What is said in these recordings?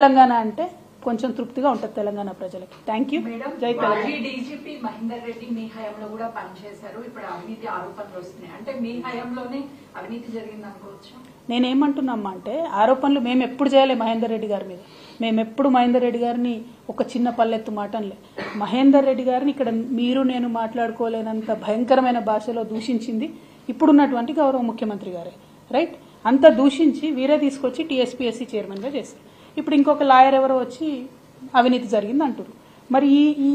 తెలంగాణ అంటే కొంచెం తృప్తిగా ఉంటుంది తెలంగాణ ప్రజలకి. Thank you. జై తెలంగాణ. డీజీపీ మహేందర్ రెడ్డి మీ హయాంలో కూడా పనిచేశారు. ఇప్పుడు అవినీతి ఆరోపణలు వస్తున్నాయి. అంటే మీ హయాంలోనే అవినీతి జరిగింది అనుకోవచ్చు. నేనేమంటున్నామా అంటే ఆరోపణలు మేము ఎప్పుడు చేయలే మహేందర్ రెడ్డి గారి మీద. మేము ఎప్పుడు మహేందర్ రెడ్డి గారిని ఒక చిన్న పల్లెత్తు మాటలే. మహేందర్ రెడ్డి గారిని ఇక్కడ మీరు నేను మాట్లాడుకోలేనంత భయంకరమైన భాషలో దూషించింది ఇప్పుడున్నటువంటి గౌరవ ముఖ్యమంత్రి గారే. రైట్, అంత దూషించి వీరే తీసుకొచ్చి టీఎస్పీఎస్సీ చైర్మన్గా చేశారు. ఇప్పుడు ఇంకొక లాయర్ ఎవరో వచ్చి అవినీతి జరిగింది అంటారు. మరి ఈ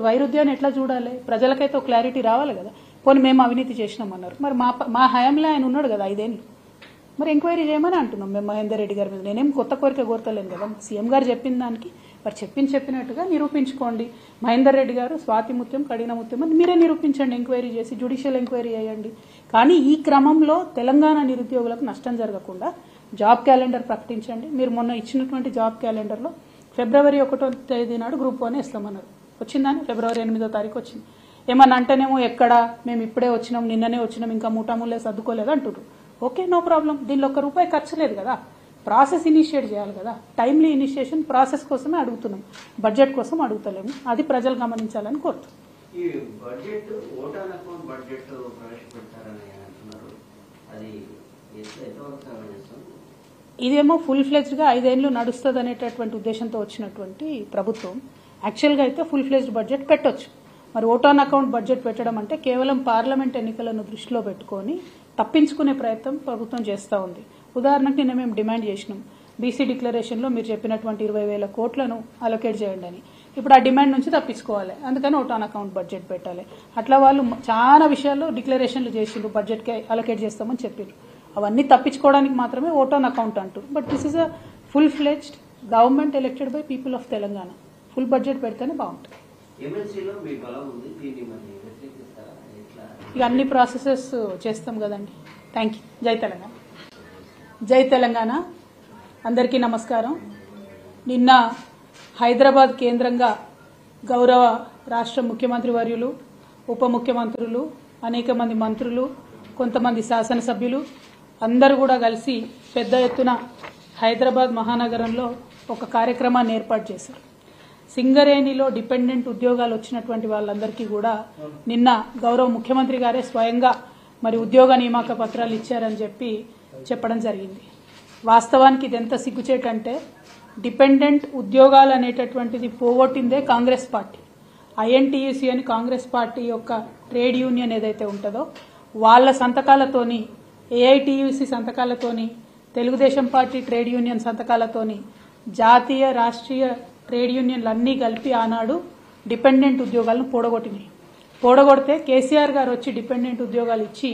వైరుధ్యాన్ని ఎట్లా చూడాలి? ప్రజలకైతే ఒక క్లారిటీ రావాలి కదా. పోనీ మేము అవినీతి చేసినామన్నారు, మరి మా హయాంలో ఆయన ఉన్నాడు కదా 5 ఏళ్ళు. మరి ఎంక్వైరీ చేయమని అంటున్నాం మేము మహేందర్ రెడ్డి గారి మీద. నేనేం కొత్త కోరిక కోరతలేను కదా. సీఎం గారు చెప్పిన దానికి మరి చెప్పినట్టుగా నిరూపించుకోండి. మహేందర్ రెడ్డి గారు స్వాతి ముత్యం కడిగిన ముత్యం అని మీరే నిరూపించండి, ఎంక్వైరీ చేసి జ్యుడిషియల్ ఎంక్వైరీ చేయండి. కానీ ఈ క్రమంలో తెలంగాణ నిరుద్యోగులకు నష్టం జరగకుండా జాబ్ క్యాలెండర్ ప్రకటించండి. మీరు మొన్న ఇచ్చినటువంటి జాబ్ క్యాలెండర్లో ఫిబ్రవరి 1వ తేదీ నాడు గ్రూప్ 1 ఇస్తామన్నారు. వచ్చిందని ఫిబ్రవరి 8వ తారీఖు వచ్చింది. ఏమన్నా అంటేనేమో ఎక్కడ మేము ఇప్పుడే వచ్చినాం, నిన్ననే వచ్చినాం, ఇంకా మూటాముల్లే సర్దుకోలేదు అంటున్నారు. Okay, no problem. దీనిలో ₹1 ఖర్చు లేదు కదా. ప్రాసెస్ ఇనిషియేట్ చేయాలి కదా. టైమ్లీ ఇనిషియేషన్ ప్రాసెస్ కోసమే అడుగుతున్నాం, బడ్జెట్ కోసం అడుగుతలేము. అది ప్రజలు గమనించాలని కోరుతున్నాం. ఇదేమో ఫుల్ ఫ్లెజ్డ్గా 5 ఏళ్ళు నడుస్తుంది అనేటటువంటి ఉద్దేశంతో వచ్చినటువంటి ప్రభుత్వం. యాక్చువల్గా అయితే ఫుల్ ఫ్లెజ్డ్ బడ్జెట్ పెట్టొచ్చు. మరి ఓట్ ఆన్ అకౌంట్ బడ్జెట్ పెట్టడం అంటే కేవలం పార్లమెంట్ ఎన్నికలను దృష్టిలో పెట్టుకొని తప్పించుకునే ప్రయత్నం ప్రభుత్వం చేస్తూ ఉంది. ఉదాహరణకు నిన్న మేము డిమాండ్ చేసినాం, బీసీ డిక్లరేషన్లో మీరు చెప్పినటువంటి 20,000 కోట్లను అలొకేట్ చేయండి అని. ఇప్పుడు ఆ డిమాండ్ నుంచి తప్పించుకోవాలి, అందుకని ఓట్ ఆన్ అకౌంట్ బడ్జెట్ పెట్టాలి. అట్లా వాళ్ళు చాలా విషయాల్లో డిక్లరేషన్లు చేసిండ్రు, బడ్జెట్కి అలొకేట్ చేస్తామని చెప్పారు. అవన్నీ తప్పించుకోవడానికి మాత్రమే ఓట్ ఆన్ అకౌంట్ అంటారు. But this is a full fledged government elected by people of Telangana. Full budget పెడితేనే బాగుంటుంది. ఇక అన్ని ప్రాసెసెస్ చేస్తాం కదండి. Thank you. జై తెలంగాణ. జై తెలంగాణ. అందరికీ నమస్కారం. నిన్న హైదరాబాద్ కేంద్రంగా గౌరవ రాష్ట్ర ముఖ్యమంత్రి వర్యులు, ఉప ముఖ్యమంత్రులు, అనేక మంది మంత్రులు, కొంతమంది శాసనసభ్యులు అందరూ కూడా కలిసి పెద్ద ఎత్తున హైదరాబాద్ మహానగరంలో ఒక కార్యక్రమాన్ని ఏర్పాటు చేశారు. సింగరేణిలో డిపెండెంట్ ఉద్యోగాలు వచ్చినటువంటి వాళ్ళందరికీ కూడా నిన్న గౌరవ ముఖ్యమంత్రి గారే స్వయంగా మరి ఉద్యోగ నియామక పత్రాలు ఇచ్చారని చెప్పడం జరిగింది. వాస్తవానికి ఇది ఎంత సిగ్గుచేటంటే డిపెండెంట్ ఉద్యోగాలు అనేటటువంటిది పోగొట్టిందే కాంగ్రెస్ పార్టీ. ఐఎన్టీయూసీ అని కాంగ్రెస్ పార్టీ యొక్క ట్రేడ్ యూనియన్ ఏదైతే ఉంటుందో వాళ్ళ సంతకాలతోని, ఏఐటీయూసీ సంతకాలతోని, తెలుగుదేశం పార్టీ ట్రేడ్ యూనియన్ సంతకాలతోని జాతీయ రాష్ట్రీయ ట్రేడ్ యూనియన్లు అన్నీ కలిపి ఆనాడు డిపెండెంట్ ఉద్యోగాలను పోడగొడితే కేసీఆర్ గారు వచ్చి డిపెండెంట్ ఉద్యోగాలు ఇచ్చి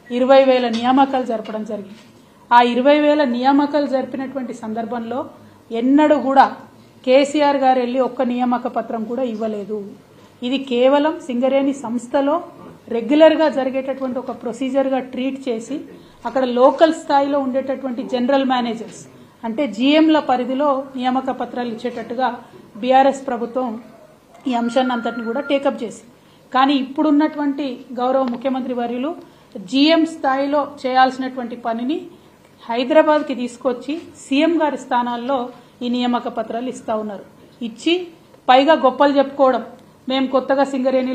20,000 నియామకాలు జరపడం జరిగింది. ఆ 20,000 నియామకాలు జరిపినటువంటి సందర్భంలో ఎన్నడూ కూడా కేసీఆర్ గారు వెళ్ళి ఒక్క నియామక పత్రం కూడా ఇవ్వలేదు. ఇది కేవలం సింగరేణి సంస్థలో రెగ్యులర్గా జరిగేటటువంటి ఒక ప్రొసీజర్గా ట్రీట్ చేసి అక్కడ లోకల్ స్థాయిలో ఉండేటటువంటి జనరల్ మేనేజర్స్ అంటే జీఎంల పరిధిలో నియామక పత్రాలు ఇచ్చేటట్టుగా బీఆర్ఎస్ ప్రభుత్వం ఈ అంశాన్ని అంతటిని కూడా టేకప్ చేసి, కానీ ఇప్పుడున్నటువంటి గౌరవ ముఖ్యమంత్రి వర్యులు జీఎం స్థాయిలో చేయాల్సినటువంటి పనిని హైదరాబాద్కి తీసుకొచ్చి సీఎం గారి స్థానాల్లో ఈ నియామక పత్రాలు ఇస్తా ఉన్నారు. ఇచ్చి పైగా గొప్పలు చెప్పుకోవడం, మేము కొత్తగా సింగరేణి